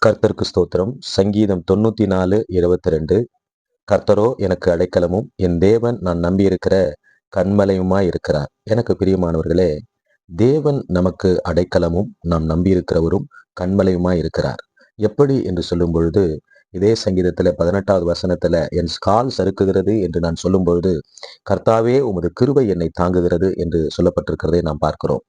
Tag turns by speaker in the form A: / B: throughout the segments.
A: கர்த்தருக்கு ஸ்தோத்திரம். சங்கீதம் 94:22. கர்த்தரோ எனக்கு அடைக்கலமும் என் தேவன் நான் நம்பியிருக்கிற கன்மலையுமாய் இருக்கிறார். எனக்கு பிரியமானவர்களே, தேவன் நமக்கு அடைக்கலமும் நாம் நம்பியிருக்கிறவரும் கன்மலையுமாய் இருக்கிறார். எப்படி என்று சொல்லும் பொழுது, இதே சங்கீதத்துல 18வது வசனத்துல என் கால் சறுக்குகிறது என்று நான் சொல்லும் பொழுது, கர்த்தாவே உமது கிருபை என்னை தாங்குகிறது என்று சொல்லப்பட்டிருக்கிறதை நாம் பார்க்கிறோம்.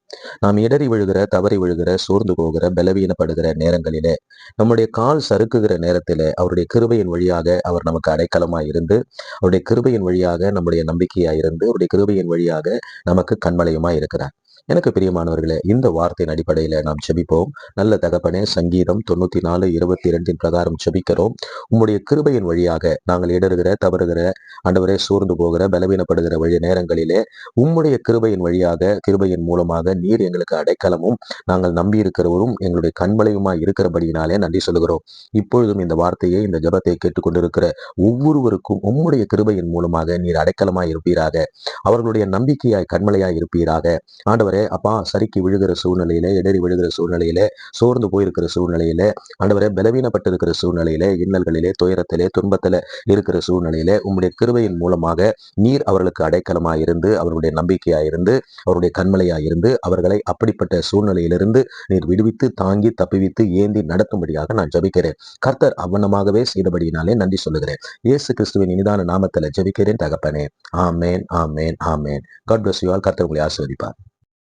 A: நாம் இடறி விழுகிற, தவறி விழுகிற, சோர்ந்து போகிற, பலவீனப்படுகிற நேரங்களிலே, நம்முடைய கால் சறுக்குகிற நேரத்திலே அவருடைய கிருபையின் வழியாக அவர் நமக்கு அடைக்கலமாய் இருந்து, அவருடைய கிருபையின் வழியாக நம்முடைய நம்பிக்கையாய் இருந்து, அவருடைய கிருபையின் வழியாக நமக்கு கன்மலையுமாய் இருக்கிறார். எனக்கு பிரியமானவர்களே, இந்த வார்த்தையின் அடிப்படையில நாம் செபிப்போம். நல்ல தகப்பனே, சங்கீதம் 94:22 பிரகாரம் செபிக்கிறோம். உம்முடைய கிருபையின் வழியாக நாங்கள் இடறுகிற, தவறுகிற, ஆண்டவரே, சோர்ந்து போகிற, பலவீனப்படுகிற வழி நேரங்களிலே உம்முடைய கிருபையின் வழியாக, கிருபையின் மூலமாக நீர் எங்களுக்கு அடைக்கலமும் நாங்கள் நம்பி இருக்கிறவரும் எங்களுடைய கண்மலையுமாய் இருக்கிறபடியினாலே நன்றி சொல்லுகிறோம். இப்பொழுதும் இந்த வார்த்தையை, இந்த ஜெபத்தை கேட்டுக்கொண்டிருக்கிற ஒவ்வொருவருக்கும் உம்முடைய கிருபையின் மூலமாக நீர் அடைக்கலமாய் இருப்பீராக. அவர்களுடைய நம்பிக்கையாய் கண்மலையாய் இருப்பீராக. ஆண்டவரே, அப்பா, சறுக்கி விழுகிற சூழ்நிலையிலே, இடறி விழுகிற சூழ்நிலையிலே, சோர்ந்து போயிருக்கிற சூழ்நிலையிலே, ஆண்டவரே, பலவீனப்பட்டிருக்கிற சூழ்நிலையிலே, இன்னல்களிலே, துயரத்திலே, துன்பத்திலே இருக்கிற சூழ்நிலையிலே உம்முடைய கிருபையின் மூலமாக நீர் அவர்களுக்கு அடைக்கலமாய் இருந்து, அவர்களுடைய நம்பிக்கையாயிருந்து, அவருடைய கண்மலையாயிருந்து, அவர்களை அப்படிப்பட்ட சூழ்நிலையிலிருந்து நீர் விடுவித்து, தாங்கி, தப்புவித்து, ஏந்தி நடத்தும்படியாக நான் ஜெபிக்கிறேன். கர்த்தர் அவ்வண்ணமாகவே செய்தபடியினாலே நன்றி சொல்லுகிறேன். இயேசு கிறிஸ்துவின் இனிதான நாமத்தில் ஜெபிக்கிறேன் தகப்பனே. ஆமேன், ஆமேன், ஆமேன். God bless you all. கர்த்தர் உங்களை ஆசீர்வதிப்பார்.